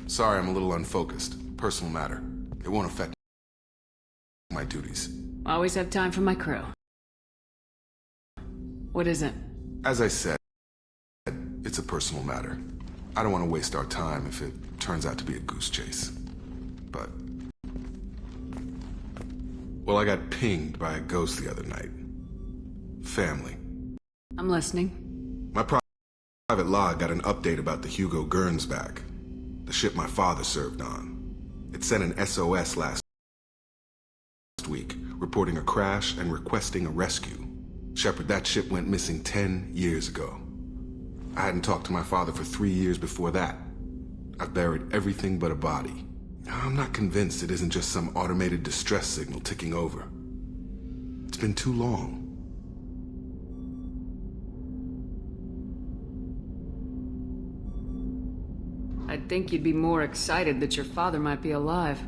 Sorry, I'm a little unfocused. Personal matter. It won't affect my duties. Always have time for my crew. What is it? As I said, it's a personal matter. I don't want to waste our time if it turns out to be a goose chase. But... well, I got pinged by a ghost the other night. Family. I'm listening. My private log got an update about the Hugo Gernsback, the ship my father served on. It sent an SOS last week, reporting a crash and requesting a rescue. Shepard, that ship went missing 10 years ago. I hadn't talked to my father for 3 years before that. I've buried everything but a body. I'm not convinced it isn't just some automated distress signal ticking over. It's been too long. I'd think you'd be more excited that your father might be alive.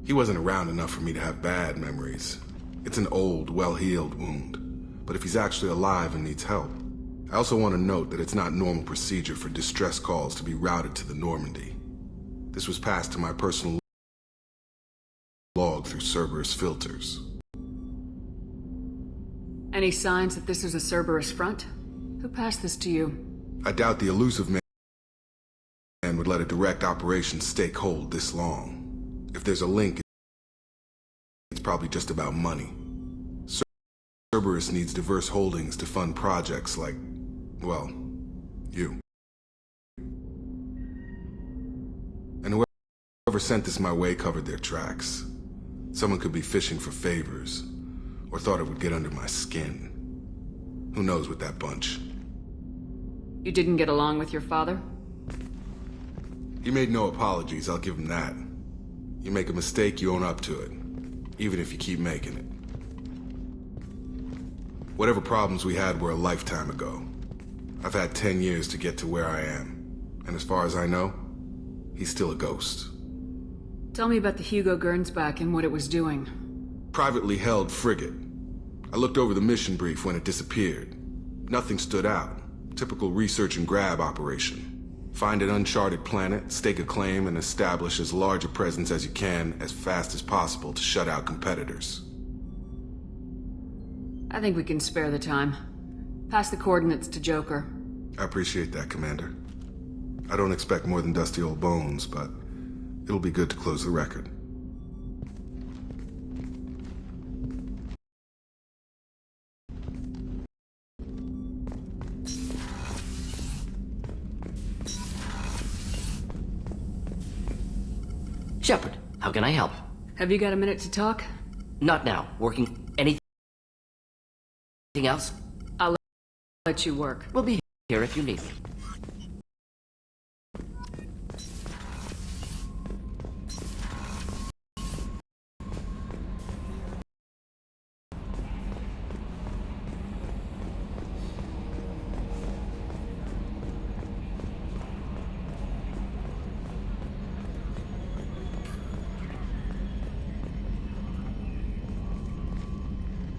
He wasn't around enough for me to have bad memories. It's an old, well-healed wound. But if he's actually alive and needs help, I also want to note that it's not normal procedure for distress calls to be routed to the Normandy. This was passed to my personal log through Cerberus filters. Any signs that this is a Cerberus front? Who passed this to you? I doubt the elusive man would let a direct operation stake hold this long. If there's a link, it's probably just about money. Cerberus needs diverse holdings to fund projects like, well, you. And whoever sent this my way covered their tracks. Someone could be fishing for favors, or thought it would get under my skin. Who knows with that bunch? You didn't get along with your father? He made no apologies, I'll give him that. You make a mistake, you own up to it, even if you keep making it. Whatever problems we had were a lifetime ago. I've had 10 years to get to where I am, and as far as I know, he's still a ghost. Tell me about the Hugo Gernsback and what it was doing. Privately held frigate. I looked over the mission brief when it disappeared. Nothing stood out. Typical research and grab operation. Find an uncharted planet, stake a claim, and establish as large a presence as you can as fast as possible to shut out competitors. I think we can spare the time. Pass the coordinates to Joker. I appreciate that, Commander. I don't expect more than dusty old bones, but it'll be good to close the record. Shepard, how can I help? Have you got a minute to talk? Not now. Working anything else? I'll let you work. We'll be here if you need me.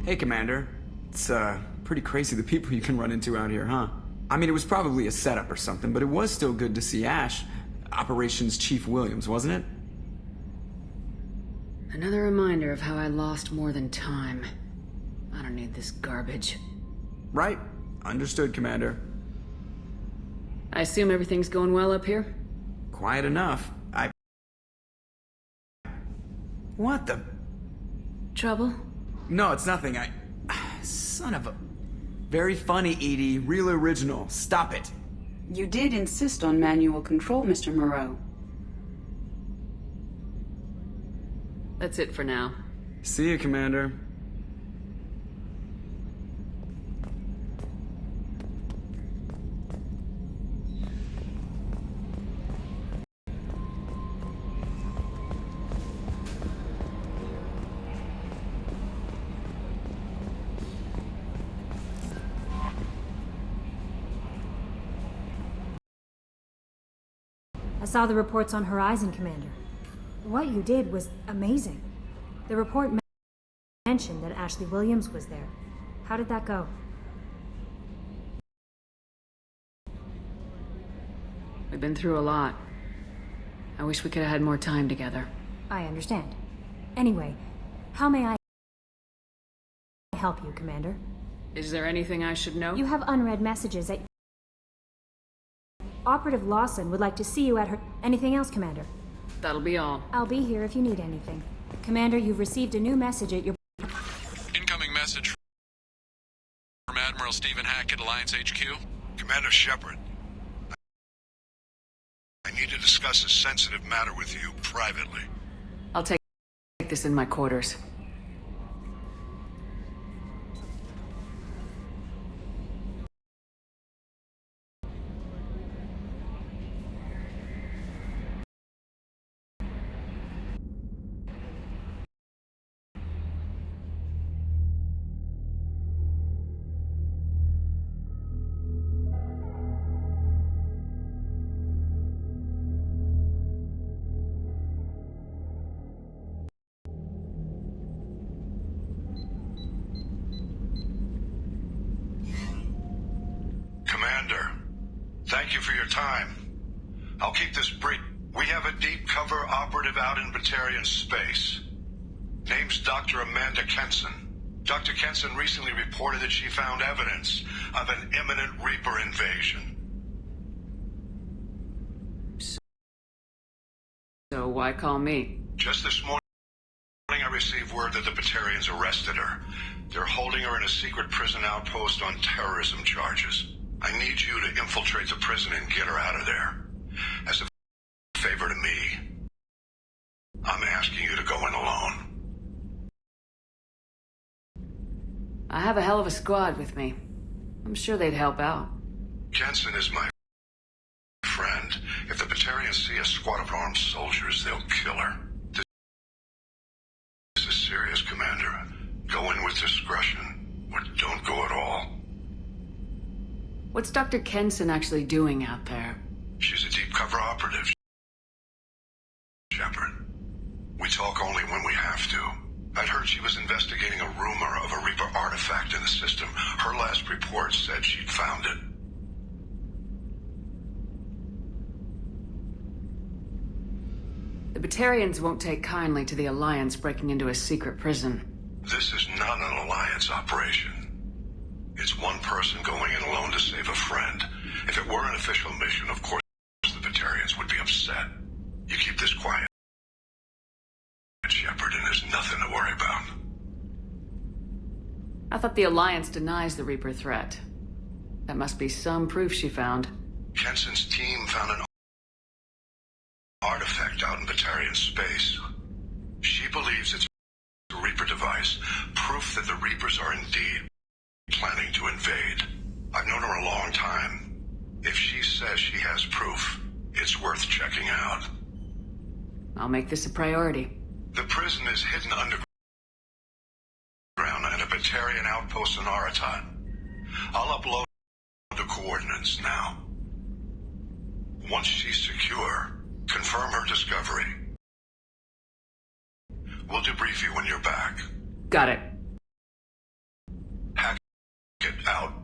Hey, Commander. It's, pretty crazy the people you can run into out here, huh? I mean, it was probably a setup or something, but it was still good to see Ash. Operations Chief Williams, wasn't it? Another reminder of how I lost more than time. I don't need this garbage. Right. Understood, Commander. I assume everything's going well up here? Quiet enough. What the... Trouble? No, it's nothing. Son of a... Very funny, Edie. Real original. Stop it. You did insist on manual control, Mr. Moreau. That's it for now. See you, Commander. I saw the reports on Horizon, Commander. What you did was amazing. The report mentioned that Ashley Williams was there. How did that go? We've been through a lot. I wish we could have had more time together. I understand. Anyway, how may I help you, Commander? Is there anything I should know? You have unread messages at... Operative Lawson would like to see you at her... Anything else, Commander? That'll be all. I'll be here if you need anything. Commander, you've received a new message at your... Incoming message from Admiral Stephen Hackett, Alliance HQ. Commander Shepard, I need to discuss a sensitive matter with you privately. I'll take this in my quarters. Commander, thank you for your time. I'll keep this brief. We have a deep cover operative out in Batarian space. Name's Dr. Amanda Kenson. Dr. Kenson recently reported that she found evidence of an imminent Reaper invasion. So why call me? Just this morning, I received word that the Batarians arrested her. They're holding her in a secret prison outpost on terrorism charges. I need you to infiltrate the prison and get her out of there. As a favor to me, I'm asking you to go in alone. I have a hell of a squad with me. I'm sure they'd help out. Jensen is my friend. If the Batarians see a squad of armed soldiers, they'll kill her. This is serious, Commander. Go in with discretion, or don't go at all. What's Dr. Kenson actually doing out there? She's a deep cover operative, Shepard. We talk only when we have to. I'd heard she was investigating a rumor of a Reaper artifact in the system. Her last report said she'd found it. The Batarians won't take kindly to the Alliance breaking into a secret prison. This is not an Alliance operation. It's one person going in alone to save a friend. If it were an official mission, of course the Batarians would be upset. You keep this quiet, Shepard, and there's nothing to worry about. I thought the Alliance denies the Reaper threat. That must be some proof she found. Kenson's team found an artifact out in Batarian space. She believes it's a Reaper device, proof that the Reapers are indeed planning to invade. I've known her a long time. If she says she has proof, it's worth checking out. I'll make this a priority. The prison is hidden underground in a Batarian outpost in Aratat. I'll upload the coordinates now. Once she's secure, confirm her discovery. We'll debrief you when you're back. Got it. Get out.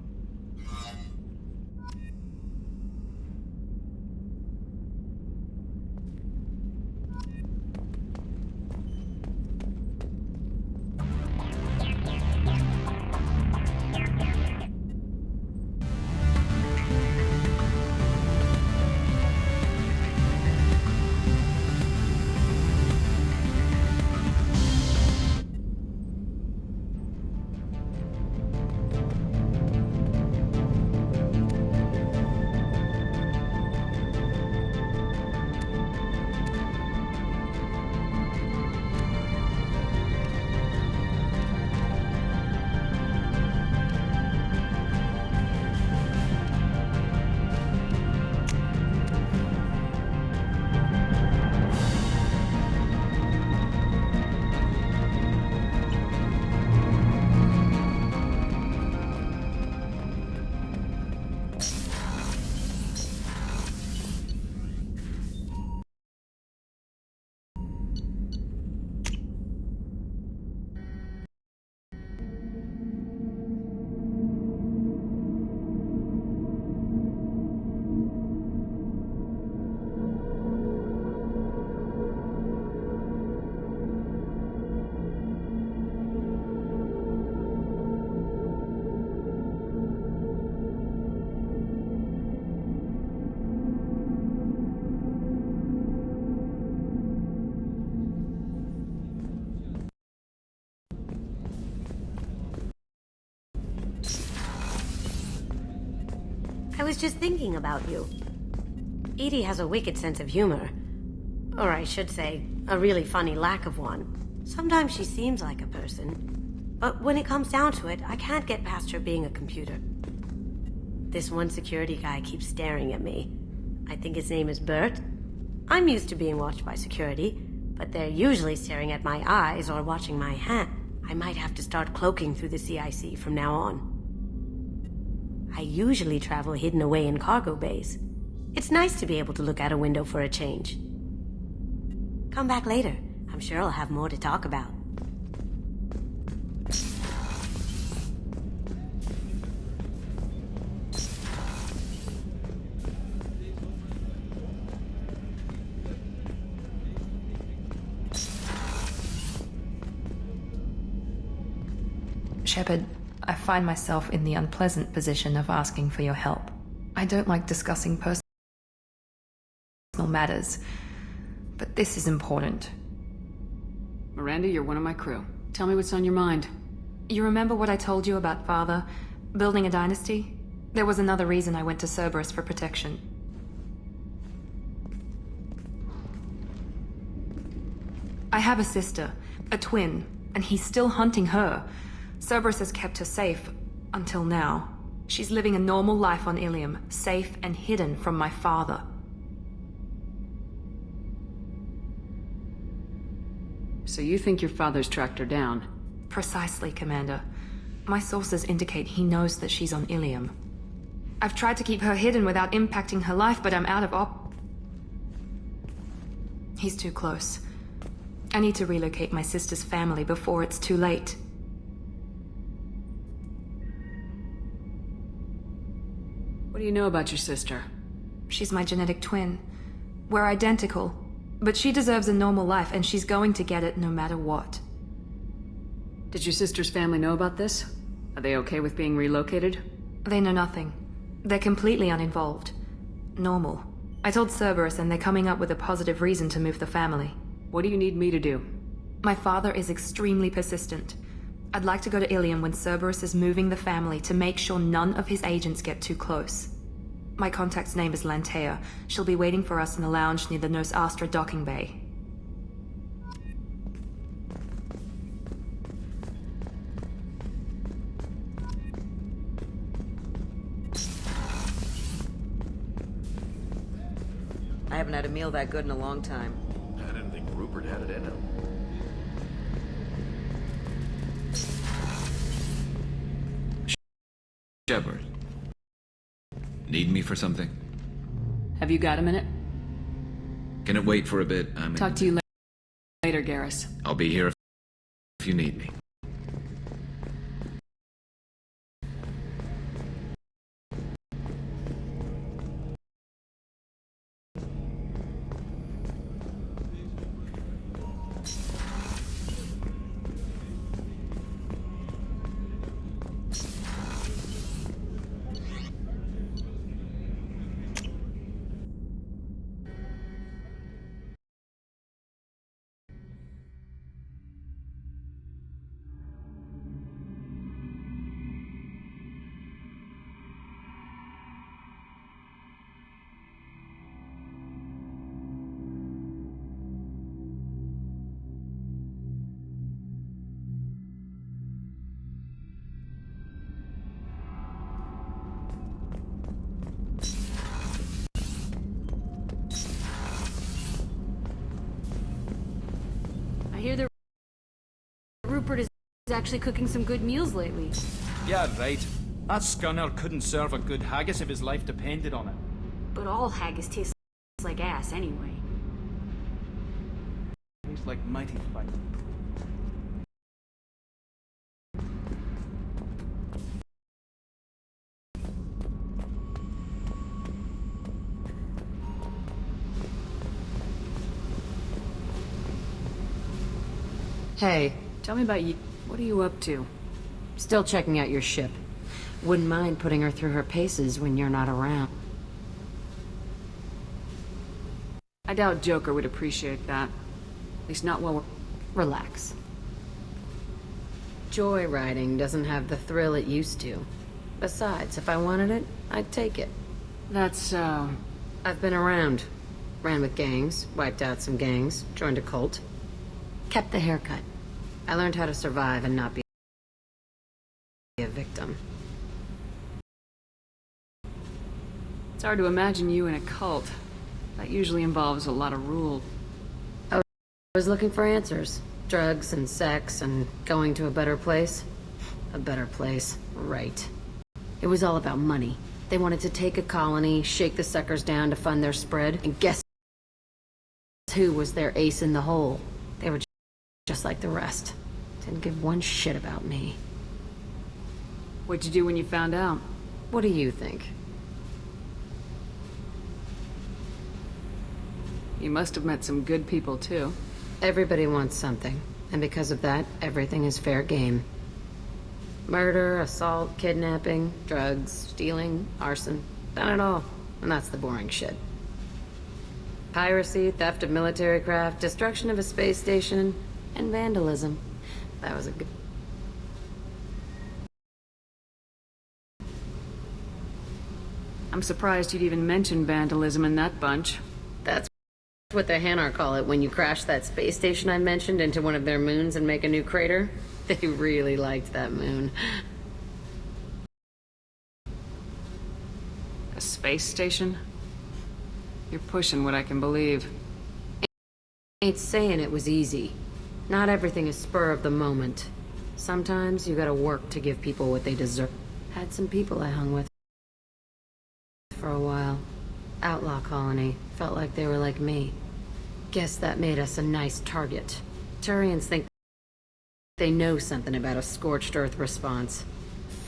I was just thinking about you. Edie has a wicked sense of humor. Or I should say, a really funny lack of one. Sometimes she seems like a person. But when it comes down to it, I can't get past her being a computer. This one security guy keeps staring at me. I think his name is Bert. I'm used to being watched by security, but they're usually staring at my eyes or watching my hand. I might have to start cloaking through the CIC from now on. I usually travel hidden away in cargo bays. It's nice to be able to look out a window for a change. Come back later. I'm sure I'll have more to talk about. Shepard, I find myself in the unpleasant position of asking for your help. I don't like discussing personal matters, but this is important. Miranda, you're one of my crew. Tell me what's on your mind. You remember what I told you about Father, building a dynasty? There was another reason I went to Cerberus for protection. I have a sister, a twin, and he's still hunting her. Cerberus has kept her safe, until now. She's living a normal life on Ilium, safe and hidden from my father. So you think your father's tracked her down? Precisely, Commander. My sources indicate he knows that she's on Ilium. I've tried to keep her hidden without impacting her life, but I'm out of He's too close. I need to relocate my sister's family before it's too late. What do you know about your sister? She's my genetic twin. We're identical, but she deserves a normal life, and she's going to get it no matter what. Did your sister's family know about this? Are they okay with being relocated? They know nothing. They're completely uninvolved. Normal. I told Cerberus, and they're coming up with a positive reason to move the family. What do you need me to do? My father is extremely persistent. I'd like to go to Ilium when Cerberus is moving the family to make sure none of his agents get too close. My contact's name is Lantea. She'll be waiting for us in the lounge near the Nos Astra docking bay. I haven't had a meal that good in a long time. I didn't think Rupert had it in him. Shepard. Need me for something? Have you got a minute? Can it wait for a bit? Talk to you later, Garrus. I'll be here if you need me. I hear that Rupert is actually cooking some good meals lately. Yeah, right. That scunner couldn't serve a good haggis if his life depended on it. But all haggis tastes like ass anyway. Tastes like mighty fine. Hey. Tell me about you. What are you up to? Still checking out your ship. Wouldn't mind putting her through her paces when you're not around. I doubt Joker would appreciate that. At least not while we're... Relax. Joyriding doesn't have the thrill it used to. Besides, if I wanted it, I'd take it. That's, I've been around. Ran with gangs, wiped out some gangs, joined a cult. Kept the haircut. I learned how to survive and not be a victim. It's hard to imagine you in a cult. That usually involves a lot of rule. I was looking for answers. Drugs and sex and going to a better place. A better place, right. It was all about money. They wanted to take a colony, shake the suckers down to fund their spread, and guess who was their ace in the hole? They were just like the rest. Didn't give one shit about me. What'd you do when you found out? What do you think? You must have met some good people, too. Everybody wants something, and because of that, everything is fair game. Murder, assault, kidnapping, drugs, stealing, arson. Done it all. And that's the boring shit. Piracy, theft of military craft, destruction of a space station, and vandalism. That was a good... I'm surprised you'd even mention vandalism in that bunch. That's what the Hanar call it when you crash that space station I mentioned into one of their moons and make a new crater. They really liked that moon. A space station? You're pushing what I can believe. Ain't saying it was easy. Not everything is spur of the moment. Sometimes you gotta work to give people what they deserve. Had some people I hung with for a while. Outlaw colony. Felt like they were like me. Guess that made us a nice target. Turians think they know something about a scorched earth response.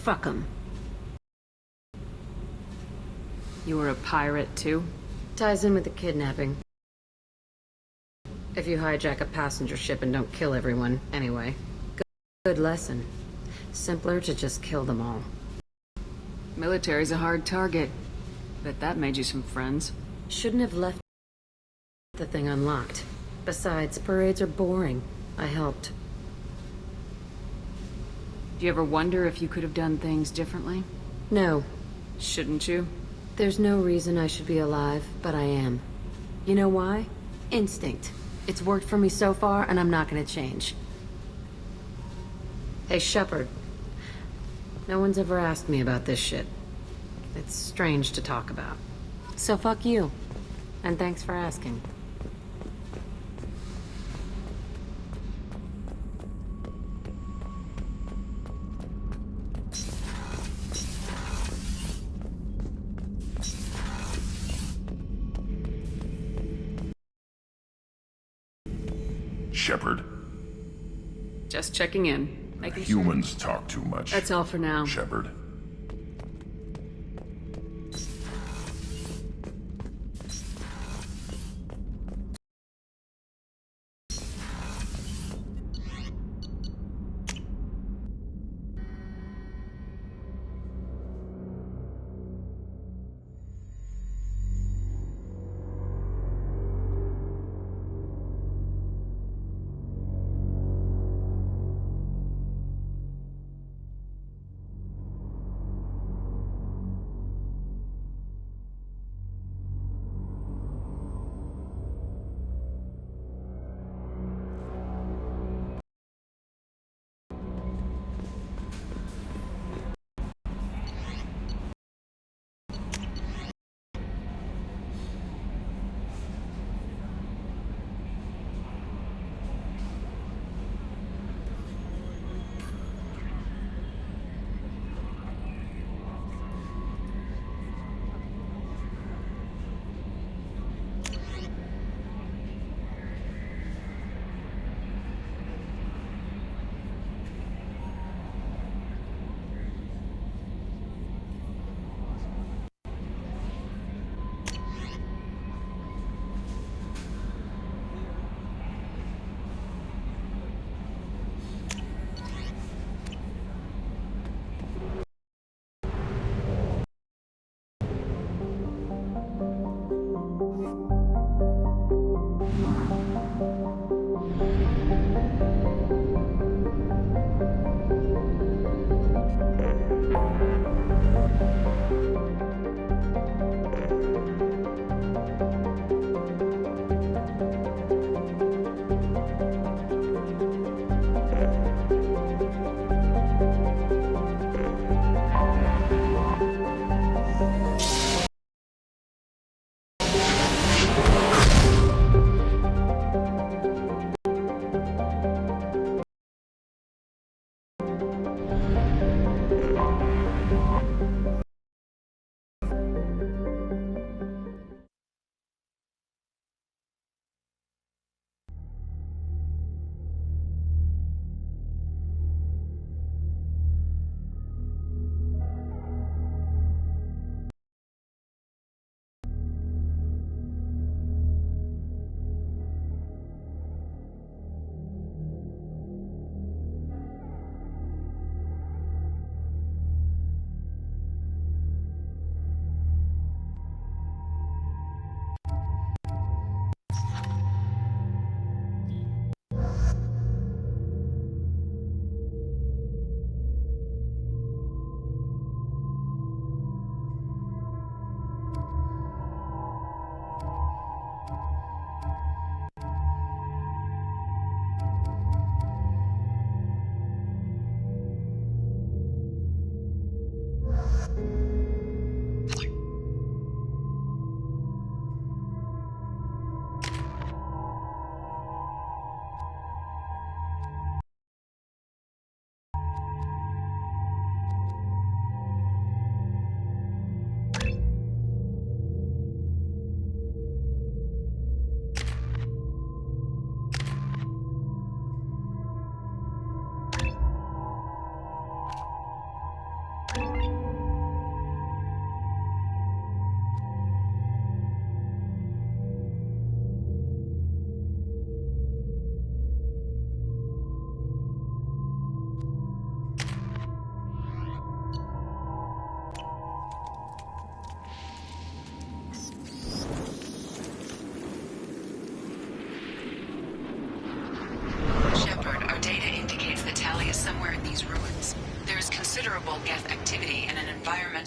Fuck 'em. You were a pirate, too? Ties in with the kidnapping. If you hijack a passenger ship and don't kill everyone, anyway. Good lesson. Simpler to just kill them all. Military's a hard target. Bet that made you some friends. Shouldn't have left the thing unlocked. Besides, parades are boring. I helped. Do you ever wonder if you could have done things differently? No. Shouldn't you? There's no reason I should be alive, but I am. You know why? Instinct. It's worked for me so far, and I'm not gonna change. Hey, Shepard. No one's ever asked me about this shit. It's strange to talk about. So fuck you. And thanks for asking. Shepard. Just checking in. Making Humans talk too much. That's all for now. Shepard.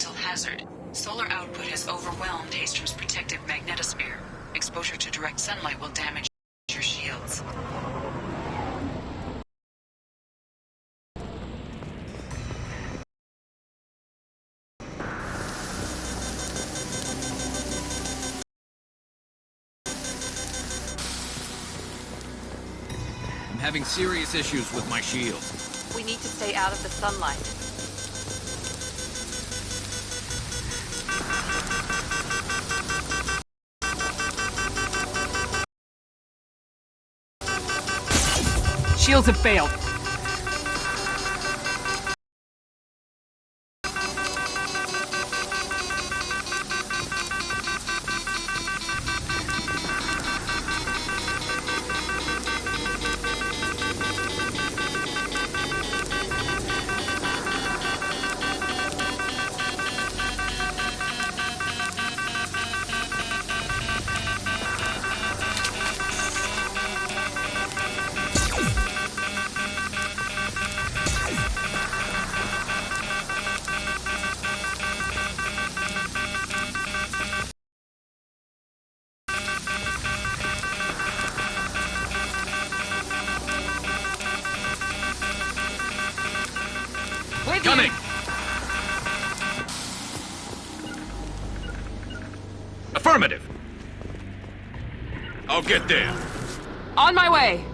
environmental hazard. Solar output has overwhelmed Hastrom's protective magnetosphere. Exposure to direct sunlight will damage your shields. I'm having serious issues with my shield. We need to stay out of the sunlight. Shields have failed. Coming! Affirmative! I'll get there. On my way!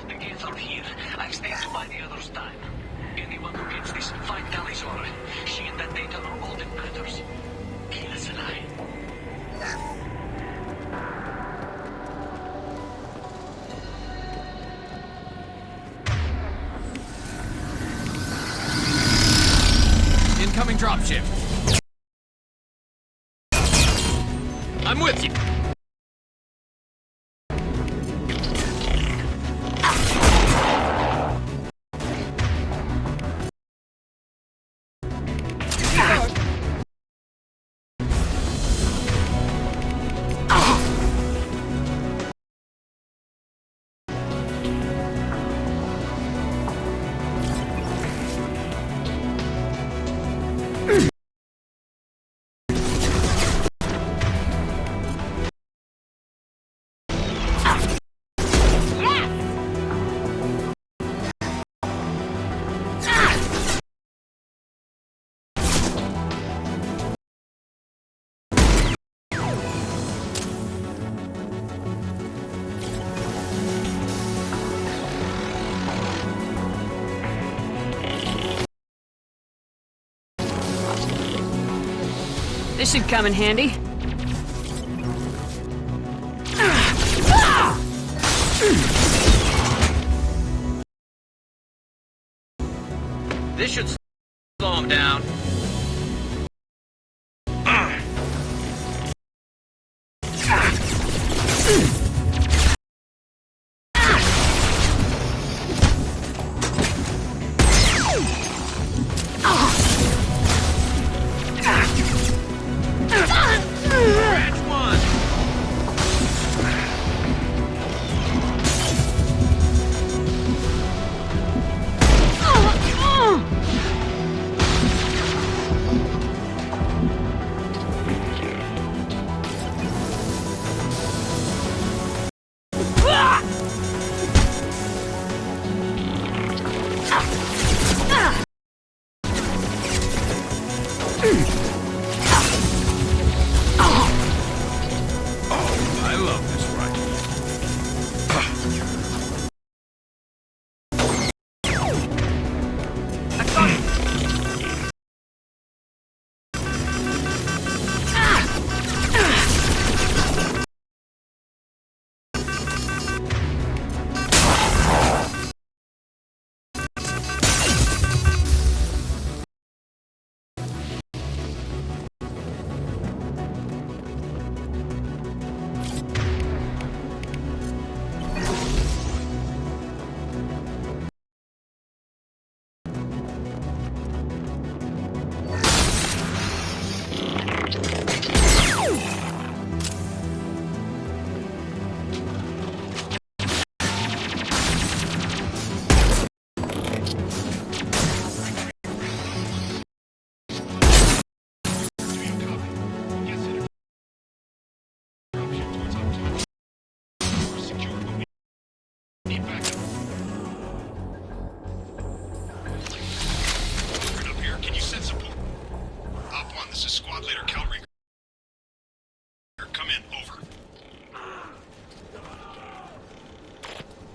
The gates are here. I've stayed to buy the others time. Anyone who gets this, find Tali's order. She and that data are all that matters. Kill us alive. Incoming dropship. I'm with you. This should come in handy. This should slow him down. I love this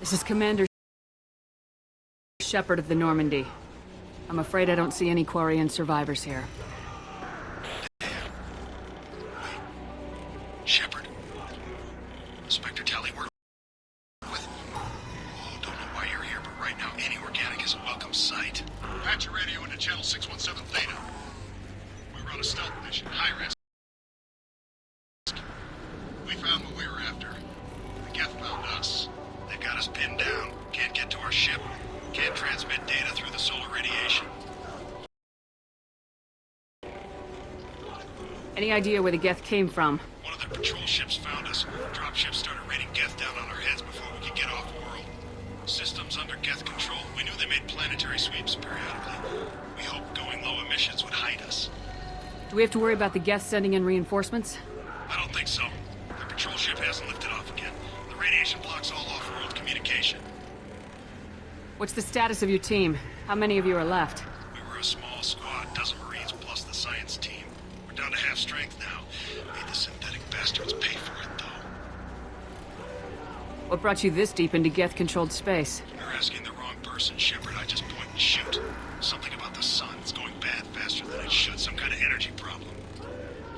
This is Commander Shepard of the Normandy. I'm afraid I don't see any Quarian survivors here. Shepard. Inspector Tali, we're with... Oh, don't know why you're here, but right now any organic is a welcome sight. Patch your radio into channel 617 Theta. We were on a stealth mission, high risk. We found what we were after. The Geth found us. They've got us pinned down. Can't get to our ship. Can't transmit data through the solar radiation. Any idea where the Geth came from? One of their patrol ships found us. Dropships started raining Geth down on our heads before we could get off world. Systems under Geth control. We knew they made planetary sweeps periodically. We hoped going low emissions would hide us. Do we have to worry about the Geth sending in reinforcements? I don't think so. Their patrol ship hasn't lifted off again. The radiation blocks all off-world communication. What's the status of your team? How many of you are left? We were a small squad, dozen Marines plus the science team. We're down to half strength now. Made the synthetic bastards pay for it, though. What brought you this deep into Geth-controlled space? You're asking the wrong person, Shepard. I just point and shoot. Something about the sun. It's going bad faster than it should. Some kind of energy problem.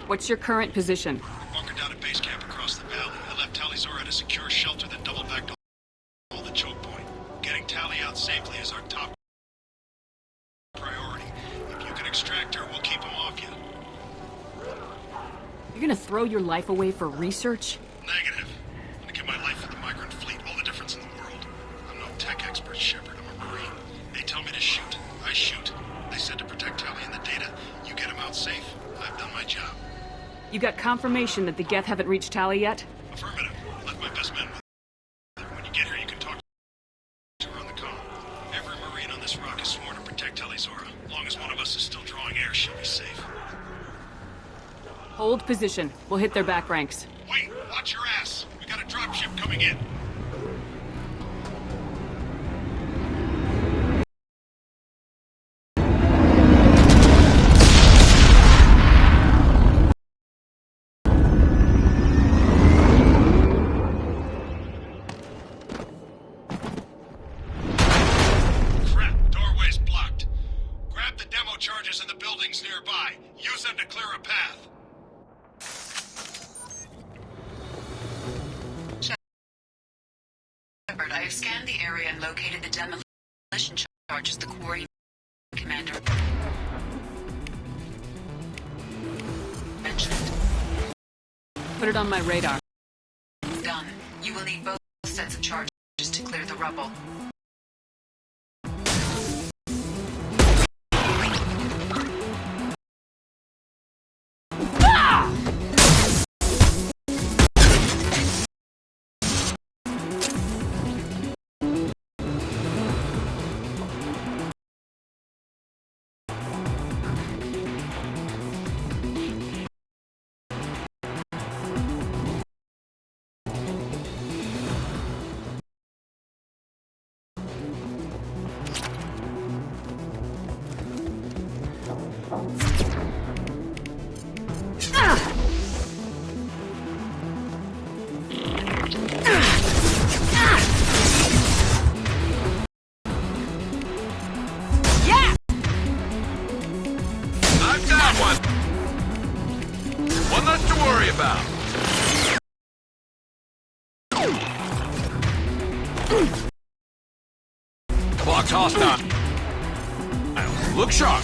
What's your current position? We're bunkered down at base camp across the valley. I left Tali Zora at a secure shelter, then doubled back to hold the choke point. Getting Tali out safely is our top priority. If you can extract her, we'll keep him off you. You're gonna throw your life away for research? Negative. I'm gonna give my life for the migrant fleet. All the difference in the world. I'm no tech expert, Shepard. I'm a Marine. They tell me to shoot. I shoot. They said to protect Tali and the data. You get him out safe. I've done my job. You got confirmation that the Geth haven't reached Tali yet? Affirmative. Left my best men with her. When you get here, you can talk to her on the comm. Every Marine on this rock is sworn to protect Tali Zora. As long as one of us is still drawing air, she'll be safe. Hold position. We'll hit their back ranks. Wait! Watch your ass! We got a dropship coming in. Charges in the buildings nearby. Use them to clear a path. Shepard, I have scanned the area and located the demolition charges the Quarian commander mentioned. Put it on my radar. Done. You will need both sets of charges to clear the rubble. One less to worry about. Clock's hostile. Look sharp.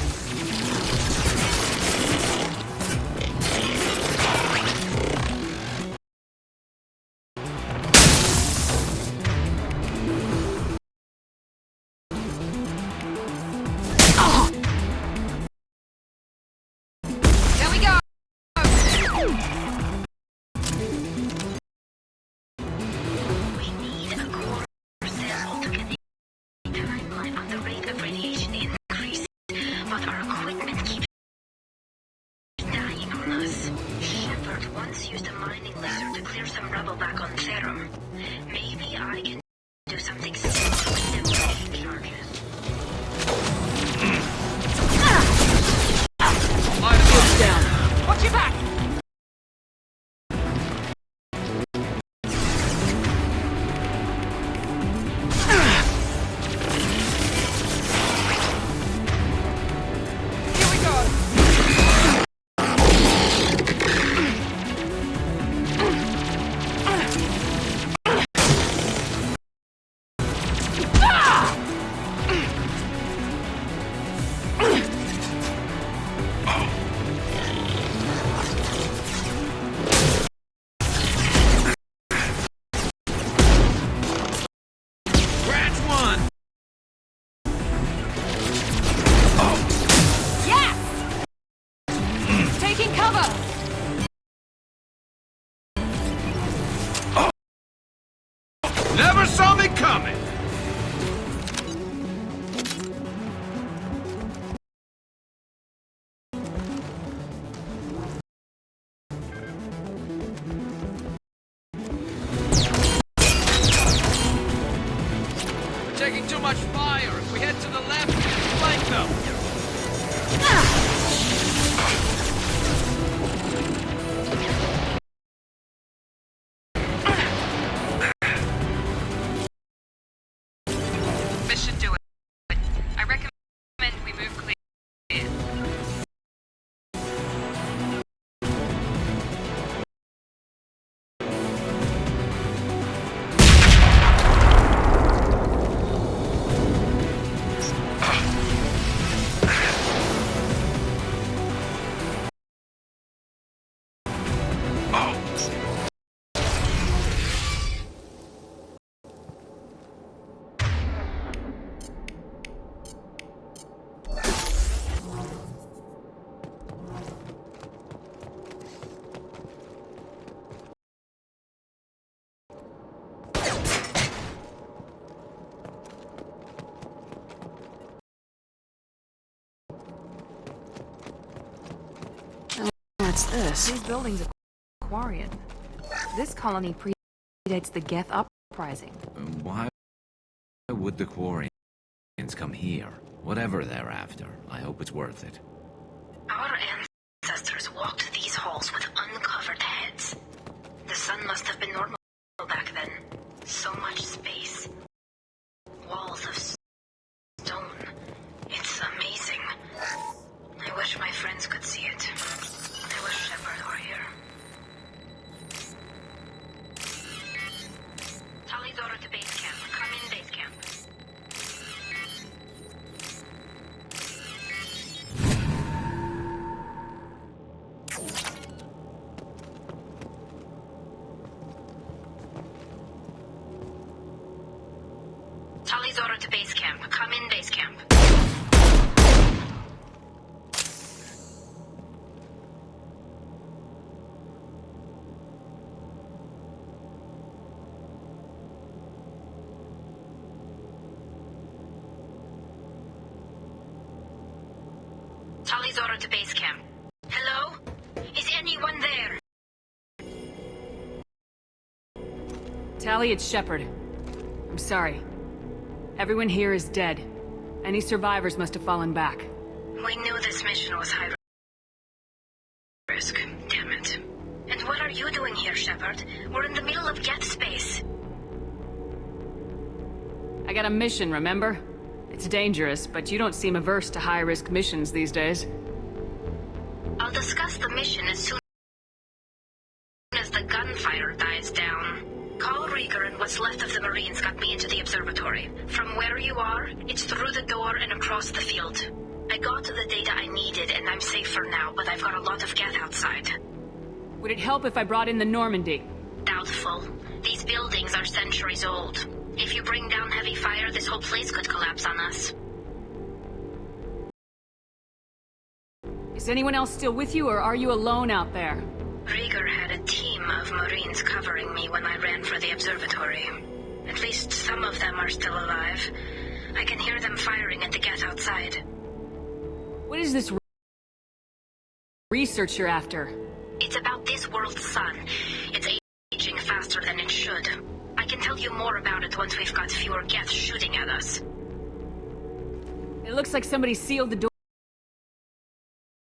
But one! Yeah! Taking cover! Never saw me coming! We're taking too much fire. If we head to the left, we can flank them. This should do it. I recommend we move clear. What's this? These buildings are Quarian. This colony predates the Geth uprising. Why would the Quarians come here? Whatever they're after, I hope it's worth it. Our ancestors walked these halls with uncovered heads. The sun must have been normal back then. So much space. Walls of stone. It's amazing. I wish my friends could see it. I wish Shepard were here. Tali's order to base camp. Come in base camp. Tali's order to base camp. Come in base camp. Tali's order to base camp. Hello? Is anyone there? Tali, it's Shepard. I'm sorry. Everyone here is dead. Any survivors must have fallen back. We knew this mission was high risk. Damn it. And what are you doing here, Shepard? We're in the middle of Geth space. I got a mission, remember? It's dangerous, but you don't seem averse to high-risk missions these days. I'll discuss the mission as soon as the gunfire dies down. Call Rieger and what's left of the Marines got me into the observatory. From where you are, it's through the door and across the field. I got to the data I needed and I'm safe for now, but I've got a lot of Geth outside. Would it help if I brought in the Normandy? Doubtful. These buildings are centuries old. If you bring down heavy fire, this whole place could collapse on us. Is anyone else still with you, or are you alone out there? Rieger had a team of Marines covering me when I ran for the observatory. At least some of them are still alive. I can hear them firing at the Geth outside. What is this research you're after? It's about this world's sun. It's aging faster than it should. I can tell you more about it once we've got fewer Geth shooting at us. It looks like somebody sealed the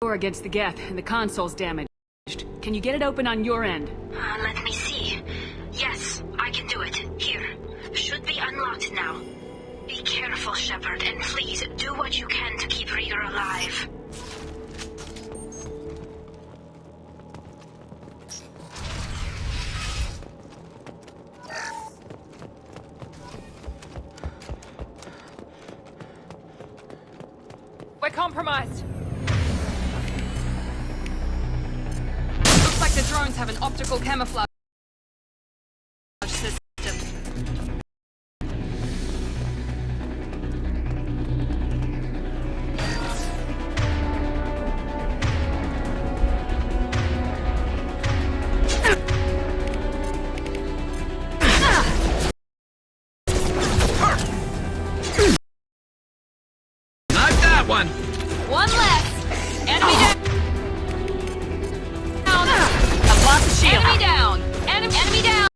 door against the Geth, and the console's damaged. Can you get it open on your end? Let me see. Yes, I can do it. Here. Should be unlocked now. Be careful, Shepard, and please do what you can to keep Rieger alive. We're compromised. Looks like the drones have an optical camouflage system. one. One less. Enemy down. I've lost the shield. Enemy down. Enemy down.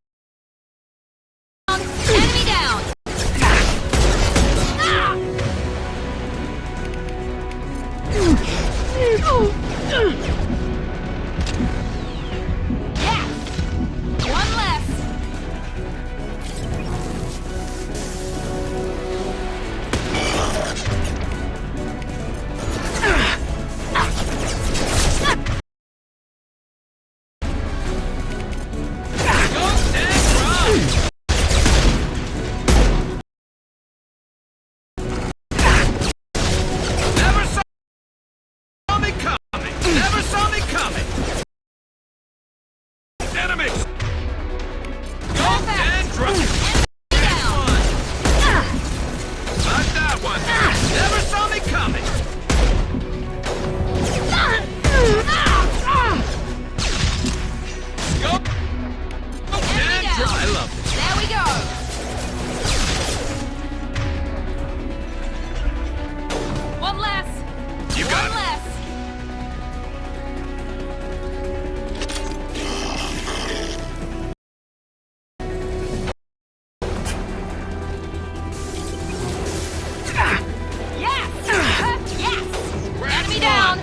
Enemy down. Yeah. One less.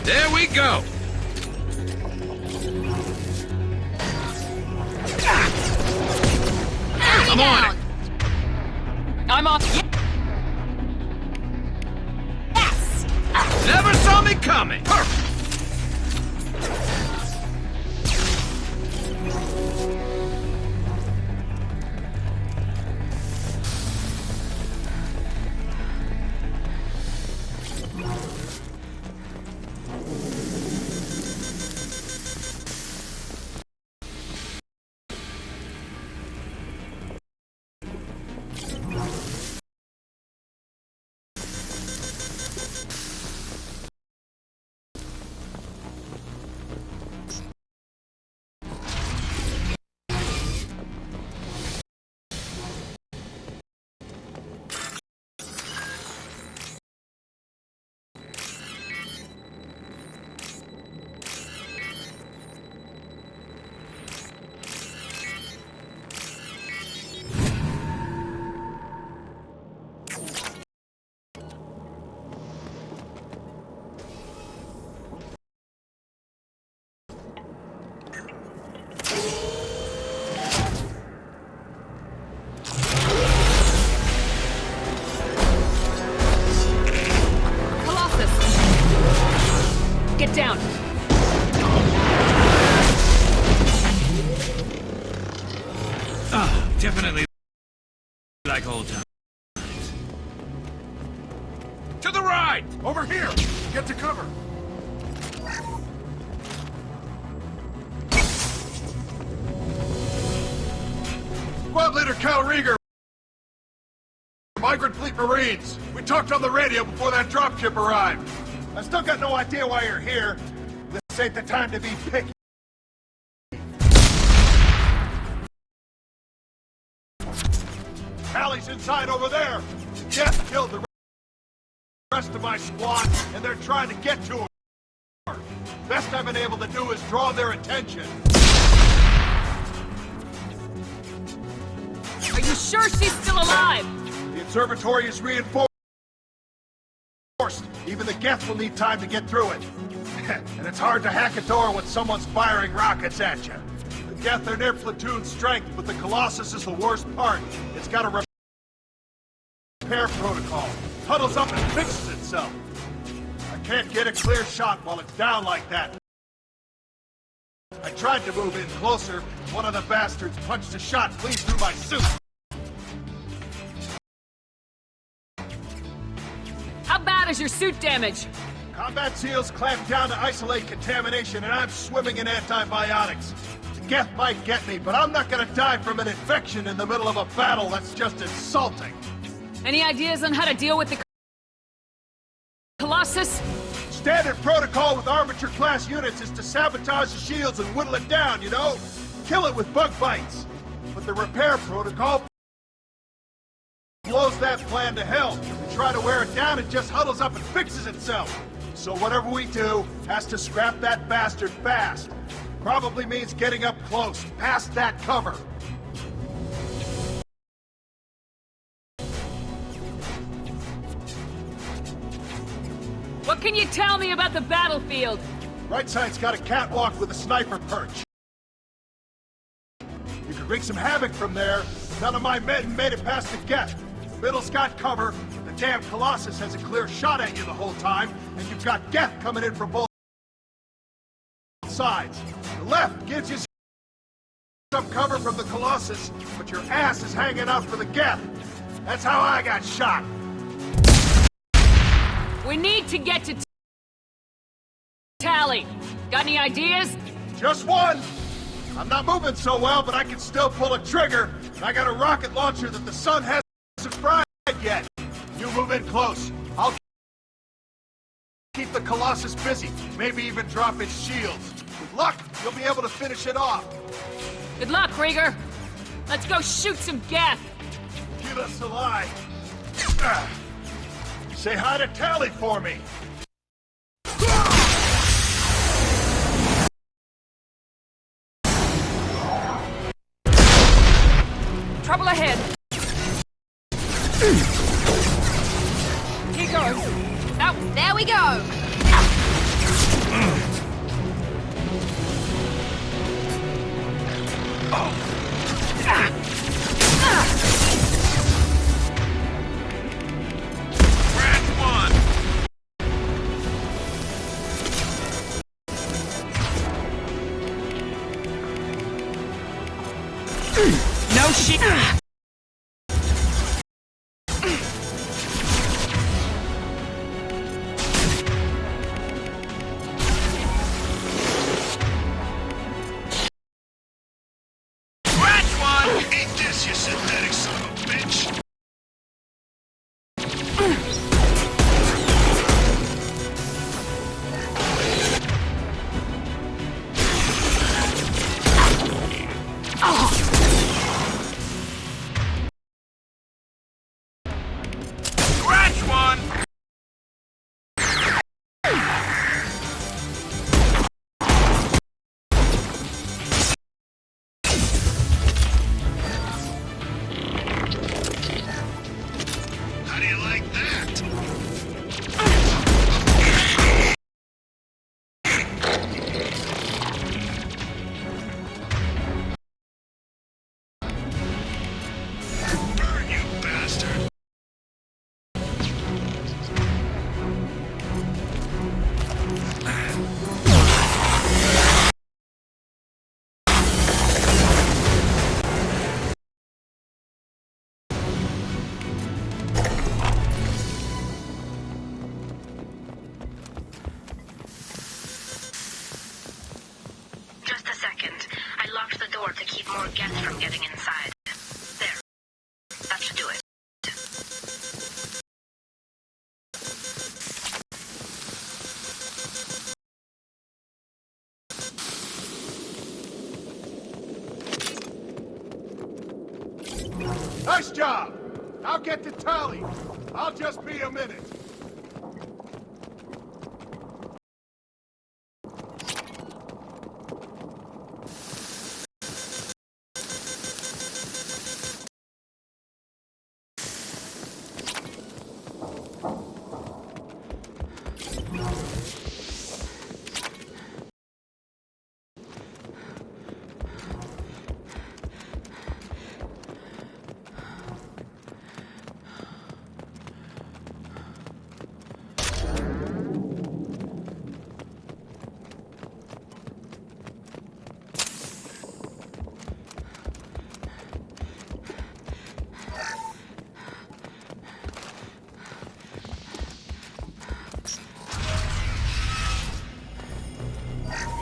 There we go! I'm on it! I'm on. Yes! Never saw me coming! Perfect! Get down! Ah, definitely like old times. To the right! Over here! Get to cover! Squad Leader Cal Rieger, Migrant Fleet Marines. We talked on the radio before that dropship arrived. I still got no idea why you're here. This ain't the time to be picky. Tali's inside over there. Death killed the rest of my squad, and they're trying to get to her. Best I've been able to do is draw their attention. Are you sure she's still alive? The observatory is reinforced. Even the Geth will need time to get through it. And it's hard to hack a door when someone's firing rockets at you. The Geth are near platoon strength, but the Colossus is the worst part. It's got a repair protocol. Huddles up and fixes itself. I can't get a clear shot while it's down like that. I tried to move in closer. One of the bastards punched a shot clean through my suit. How bad is your suit damage? Combat SEALs clamped down to isolate contamination, and I'm swimming in antibiotics. The Geth might get me, but I'm not gonna die from an infection in the middle of a battle. That's just insulting. Any ideas on how to deal with the Colossus? Standard protocol with armature-class units is to sabotage the shields and whittle it down, you know? Kill it with bug bites. But the repair protocol blows that plan to hell. try to wear it down, it just huddles up and fixes itself. So whatever we do has to scrap that bastard fast. Probably means getting up close, past that cover. What can you tell me about the battlefield? Right side's got a catwalk with a sniper perch. You can wreak some havoc from there. None of my men made it past the gate. Middle's got cover. The damn Colossus has a clear shot at you the whole time, and you've got Geth coming in from both sides. The left gives you some cover from the Colossus, but your ass is hanging out for the Geth. That's how I got shot. We need to get to Tali. Got any ideas? Just one. I'm not moving so well, but I can still pull a trigger. And I got a rocket launcher that the sun hasn't fried yet. You move in close. I'll keep the Colossus busy. Maybe even drop its shields. With luck, you'll be able to finish it off. Good luck, Rieger. Let's go shoot some Geth. Give us a lie. Say hi to Tali for me. Trouble ahead. Here goes. Oh, there we go. No shit. more Geth from getting inside. There. That should do it. Nice job! I'll get to Tali. I'll just be a minute.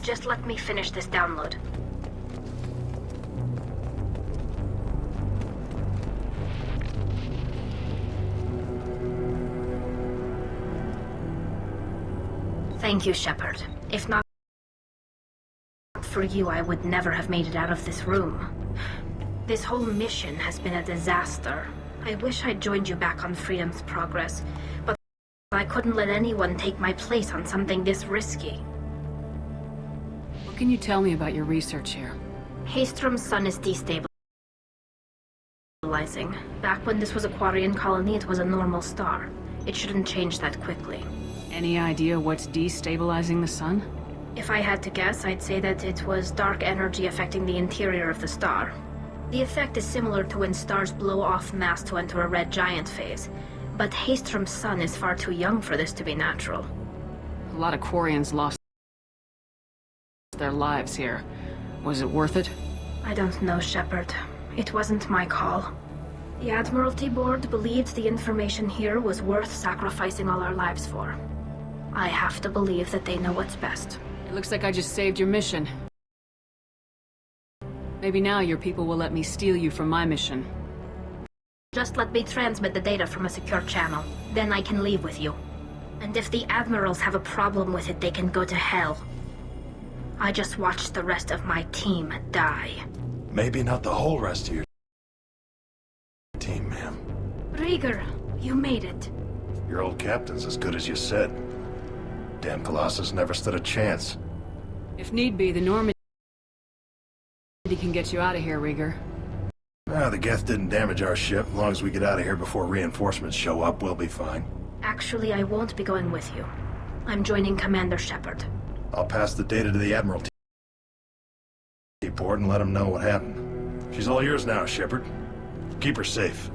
Just let me finish this download. Thank you, Shepard. If not for you, I would never have made it out of this room. This whole mission has been a disaster. I wish I'd joined you back on Freedom's Progress, but I couldn't let anyone take my place on something this risky. What can you tell me about your research here? Haystrom's sun is destabilizing. Back when this was a Quarian colony, it was a normal star. It shouldn't change that quickly. Any idea what's destabilizing the sun? If I had to guess, I'd say that it was dark energy affecting the interior of the star. The effect is similar to when stars blow off mass to enter a red giant phase, but Haystrom's sun is far too young for this to be natural. A lot of Quarians lost their lives here. Was it worth it? I don't know, Shepard. It wasn't my call. The Admiralty Board believed the information here was worth sacrificing all our lives for. I have to believe that they know what's best. It looks like I just saved your mission. Maybe now your people will let me steal you from my mission. Just let me transmit the data from a secure channel. Then I can leave with you. And if the Admirals have a problem with it, they can go to hell. I just watched the rest of my team die. Maybe not the whole rest of your team, ma'am. Rieger, you made it. Your old captain's as good as you said. Damn Colossus never stood a chance. If need be, the Normandy can get you out of here, Rieger. The Geth didn't damage our ship. As long as we get out of here before reinforcements show up, we'll be fine. Actually, I won't be going with you. I'm joining Commander Shepard. I'll pass the data to the Admiralty Board and let them know what happened. She's all yours now, Shepard. Keep her safe.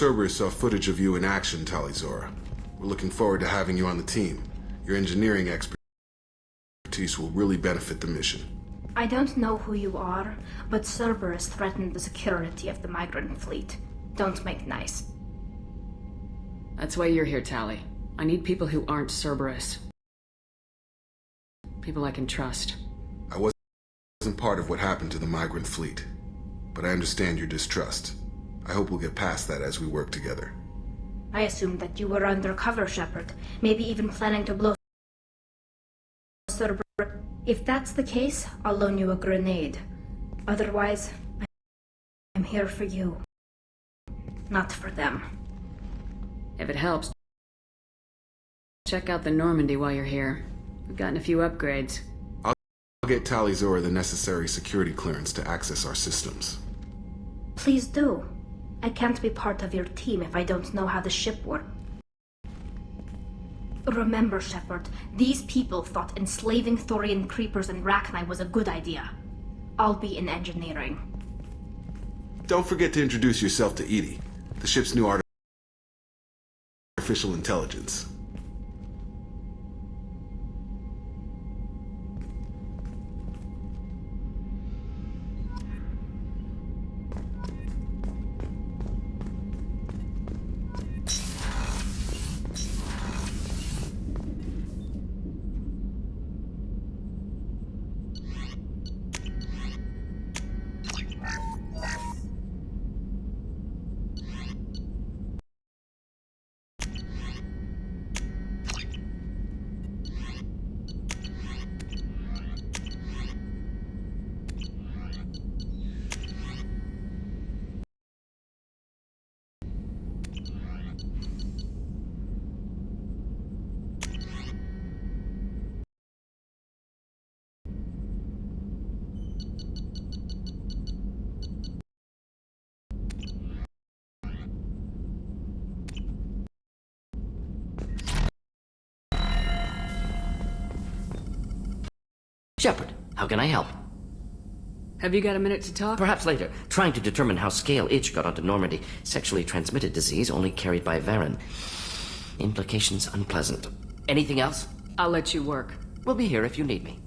Cerberus saw footage of you in action, Tali Zora. We're looking forward to having you on the team. Your engineering expertise will really benefit the mission. I don't know who you are, but Cerberus threatened the security of the migrant fleet. Don't make nice. That's why you're here, Tali. I need people who aren't Cerberus. People I can trust. I wasn't part of what happened to the migrant fleet, but I understand your distrust. I hope we'll get past that as we work together. I assumed that you were undercover, Shepard. Maybe even planning to blow Cerberus. If that's the case, I'll loan you a grenade. Otherwise, I'm here for you. Not for them. If it helps, check out the Normandy while you're here. We've gotten a few upgrades. I'll get Tali Zora the necessary security clearance to access our systems. Please do. I can't be part of your team if I don't know how the ship works. Remember, Shepard, these people thought enslaving Thorian creepers and Rachni was a good idea. I'll be in engineering. Don't forget to introduce yourself to EDI, the ship's new artificial intelligence. Shepard, how can I help? Have you got a minute to talk? Perhaps later. Trying to determine how scale itch got onto Normandy. Sexually transmitted disease only carried by Varen. Implications unpleasant. Anything else? I'll let you work. We'll be here if you need me.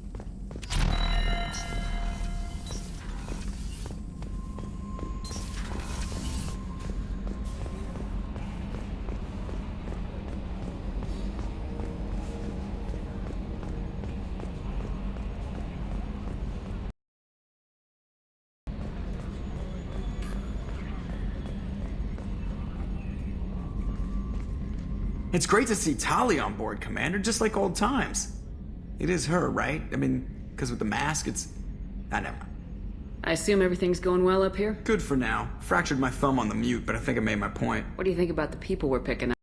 It's great to see Tali on board, Commander, just like old times. It is her, right? I mean, because with the mask, it's... I never mind. I assume everything's going well up here? Good for now. Fractured my thumb on the mute, but I think I made my point. What do you think about the people we're picking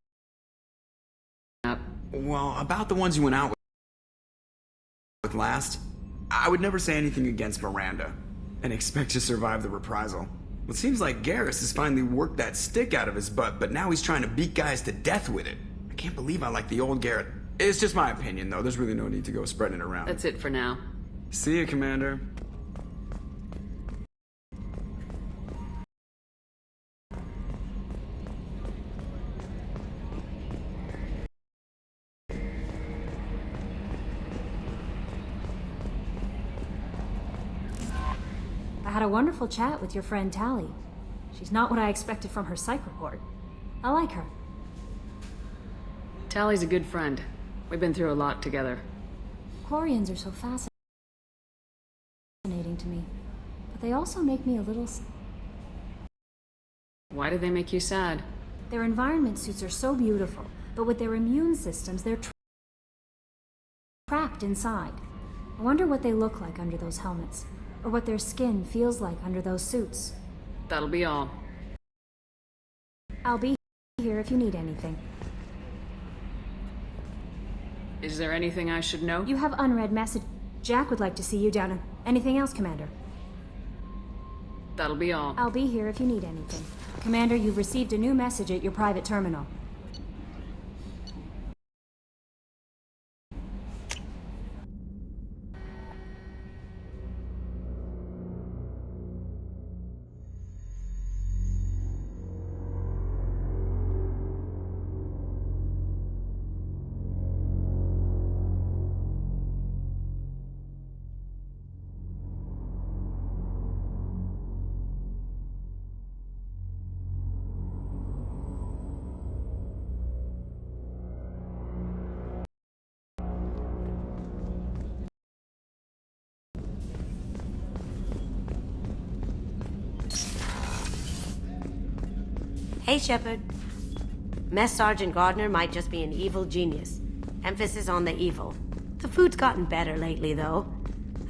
up? Well, about the ones you went out with last, I would never say anything against Miranda and expect to survive the reprisal. It seems like Garrus has finally worked that stick out of his butt, but now he's trying to beat guys to death with it. I can't believe I like the old Garrett. It's just my opinion, though. There's really no need to go spreading it around. That's it for now. See you, Commander. I had a wonderful chat with your friend Tali. She's not what I expected from her psych report. I like her. Tali's a good friend. We've been through a lot together. Quarians are so fascinating to me, but they also make me a little... Why do they make you sad? Their environment suits are so beautiful, but with their immune systems, they're trapped inside. I wonder what they look like under those helmets, or what their skin feels like under those suits. That'll be all. I'll be here if you need anything. Is there anything I should know? You have unread message. Jack would like to see you down in... Anything else, Commander? That'll be all. I'll be here if you need anything. Commander, you've received a new message at your private terminal. Hey, Shepard. Mess Sergeant Gardner might just be an evil genius. Emphasis on the evil. The food's gotten better lately, though.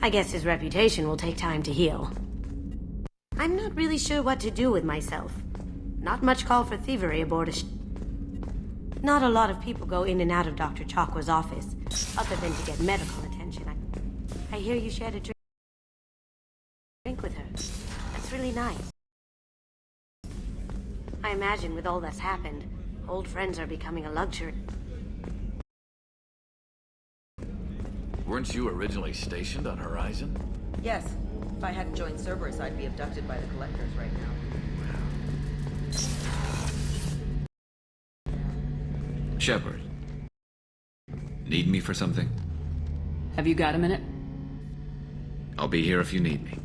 I guess his reputation will take time to heal. I'm not really sure what to do with myself. Not much call for thievery aboard a Not a lot of people go in and out of Dr. Chakwa's office, other than to get medical attention. I hear you shared a drink with her. That's really nice. I imagine with all that's happened, old friends are becoming a luxury. Weren't you originally stationed on Horizon? Yes. If I hadn't joined Cerberus, I'd be abducted by the Collectors right now. Shepard. Need me for something? Have you got a minute? I'll be here if you need me.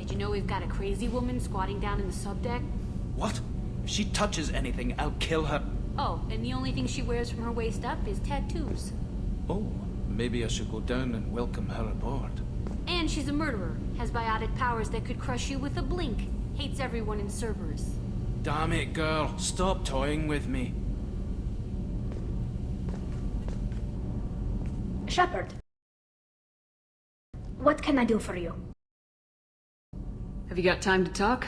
Did you know we've got a crazy woman squatting down in the subdeck? What? If she touches anything, I'll kill her. Oh, and the only thing she wears from her waist up is tattoos. Oh, maybe I should go down and welcome her aboard. And she's a murderer, has biotic powers that could crush you with a blink, hates everyone in Cerberus. Damn it, girl. Stop toying with me. Shepard. What can I do for you? Have you got time to talk?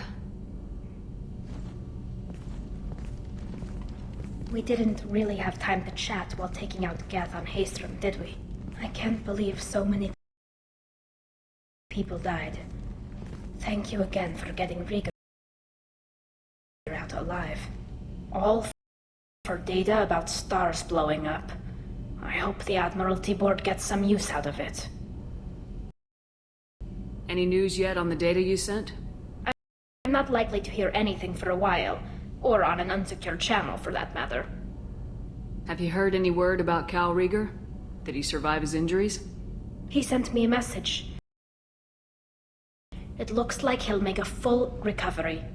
We didn't really have time to chat while taking out Gath on Haestrom, did we? I can't believe so many people died. Thank you again for getting Rieger out alive. All for data about stars blowing up. I hope the Admiralty Board gets some use out of it. Any news yet on the data you sent? I'm not likely to hear anything for a while, or on an unsecured channel for that matter. Have you heard any word about Cal Rieger? Did he survive his injuries? He sent me a message. It looks like he'll make a full recovery.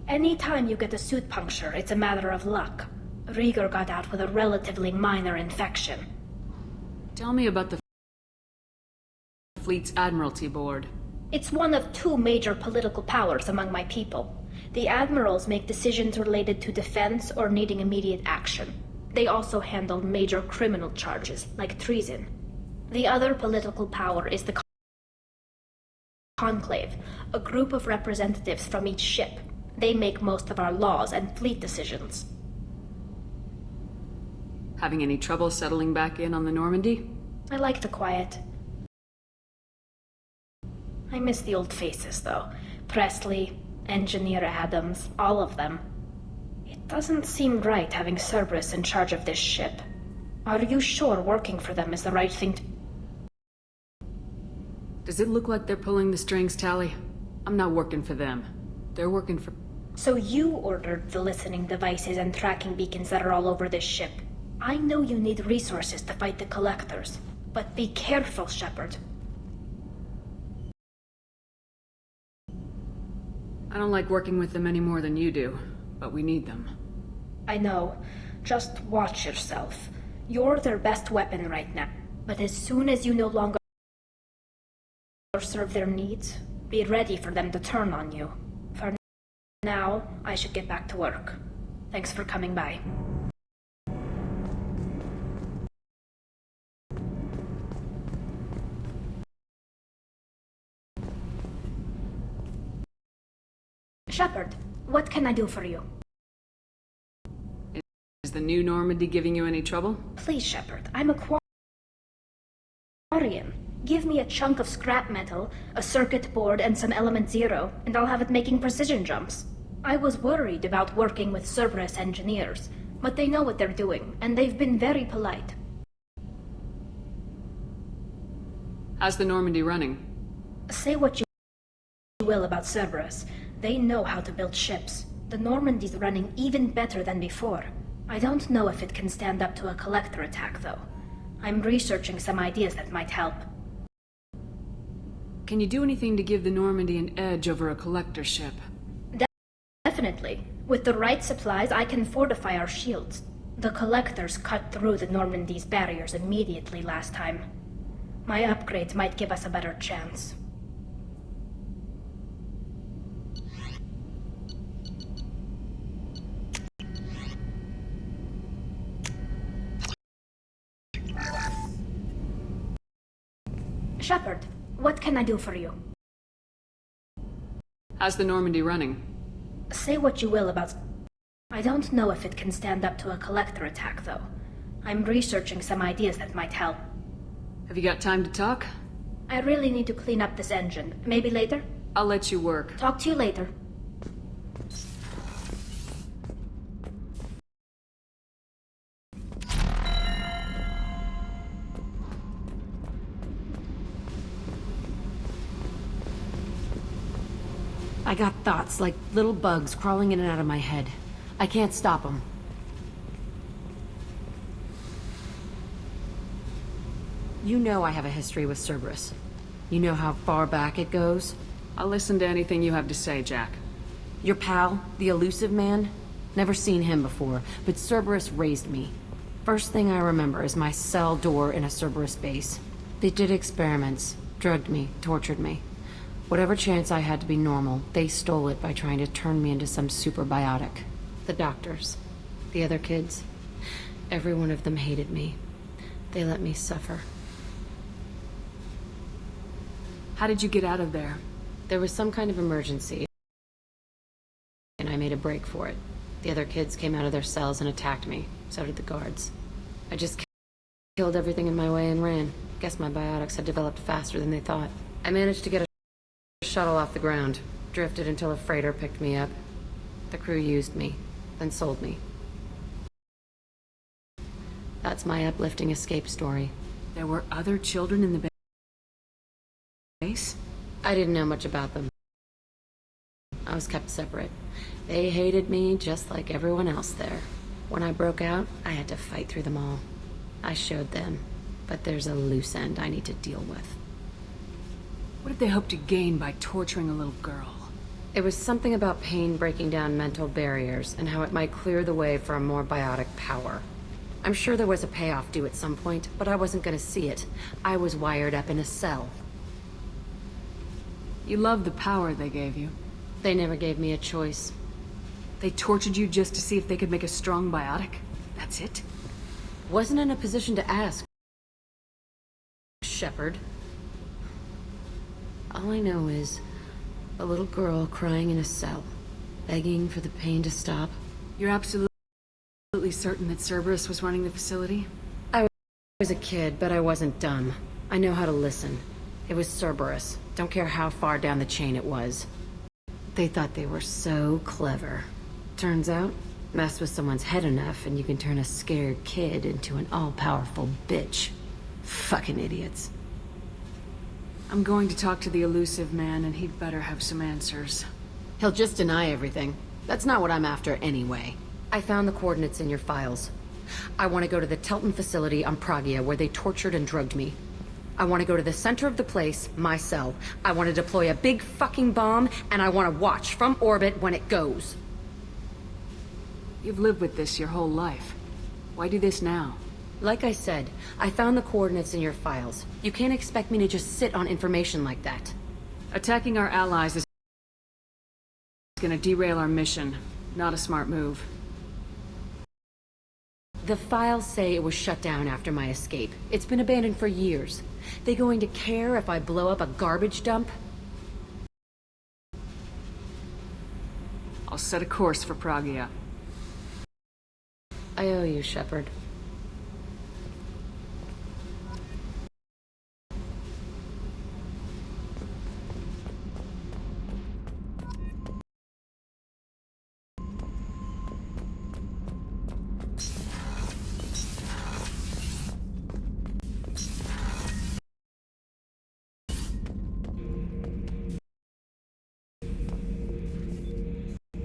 Anytime you get a suit puncture, it's a matter of luck. Rieger got out with a relatively minor infection. Tell me about the fleet's Admiralty Board. It's one of two major political powers among my people. The admirals make decisions related to defense or needing immediate action. They also handle major criminal charges, like treason. The other political power is the Conclave, a group of representatives from each ship. They make most of our laws and fleet decisions. Having any trouble settling back in on the Normandy? I like the quiet. I miss the old faces, though. Presley, Engineer Adams, all of them. It doesn't seem right having Cerberus in charge of this ship. Are you sure working for them is the right thing to... Does it look like they're pulling the strings, Tali? I'm not working for them. They're working for... So you ordered the listening devices and tracking beacons that are all over this ship. I know you need resources to fight the Collectors, but be careful, Shepard. I don't like working with them any more than you do, but we need them. I know. Just watch yourself. You're their best weapon right now. But as soon as you no longer serve their needs, be ready for them to turn on you. For now, I should get back to work. Thanks for coming by. Shepard, what can I do for you? Is the new Normandy giving you any trouble? Please, Shepard, I'm a Quarian. Give me a chunk of scrap metal, a circuit board, and some element zero, and I'll have it making precision jumps. I was worried about working with Cerberus engineers, but they know what they're doing, and they've been very polite. How's the Normandy running? Say what you will about Cerberus. They know how to build ships. The Normandy's running even better than before. I don't know if it can stand up to a Collector attack, though. I'm researching some ideas that might help. Can you do anything to give the Normandy an edge over a Collector ship? Definitely. With the right supplies, I can fortify our shields. The Collectors cut through the Normandy's barriers immediately last time. My upgrades might give us a better chance. Shepard, what can I do for you? How's the Normandy running? Say what you will about... I don't know if it can stand up to a Collector attack, though. I'm researching some ideas that might help. Have you got time to talk? I really need to clean up this engine. Maybe later? I'll let you work. Talk to you later. I got thoughts like little bugs crawling in and out of my head. I can't stop them. You know I have a history with Cerberus. You know how far back it goes. I'll listen to anything you have to say, Jack. Your pal, the elusive man? Never seen him before, but Cerberus raised me. First thing I remember is my cell door in a Cerberus base. They did experiments, drugged me, tortured me. Whatever chance I had to be normal, they stole it by trying to turn me into some superbiotic. The doctors, the other kids, every one of them hated me. They let me suffer. How did you get out of there? There was some kind of emergency, and I made a break for it. The other kids came out of their cells and attacked me. So did the guards. I just killed everything in my way and ran. Guess my biotics had developed faster than they thought. I managed to get a shuttle off the ground. Drifted until a freighter picked me up. The crew used me, then sold me. That's my uplifting escape story. There were other children in the base? I didn't know much about them. I was kept separate. They hated me just like everyone else there. When I broke out, I had to fight through them all. I showed them, but there's a loose end I need to deal with. What did they hope to gain by torturing a little girl? It was something about pain breaking down mental barriers and how it might clear the way for a more biotic power. I'm sure there was a payoff due at some point, but I wasn't gonna see it. I was wired up in a cell. You loved the power they gave you. They never gave me a choice. They tortured you just to see if they could make a strong biotic? That's it? Wasn't in a position to ask, Shepard. All I know is a little girl crying in a cell, begging for the pain to stop. You're absolutely certain that Cerberus was running the facility? I was a kid, but I wasn't dumb. I know how to listen. It was Cerberus. Don't care how far down the chain it was. They thought they were so clever. Turns out, mess with someone's head enough and you can turn a scared kid into an all-powerful bitch. Fucking idiots. I'm going to talk to the elusive man, and he'd better have some answers. He'll just deny everything. That's not what I'm after anyway. I found the coordinates in your files. I want to go to the Telton facility on Pragia where they tortured and drugged me. I want to go to the center of the place, my cell. I want to deploy a big fucking bomb, and I want to watch from orbit when it goes. You've lived with this your whole life. Why do this now? Like I said, I found the coordinates in your files. You can't expect me to just sit on information like that. Attacking our allies is gonna derail our mission. Not a smart move. The files say it was shut down after my escape. It's been abandoned for years. They going to care if I blow up a garbage dump? I'll set a course for Pragia. I owe you, Shepard.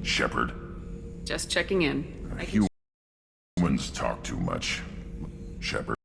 Shepard. Just checking in. Humans talk too much. Shepard.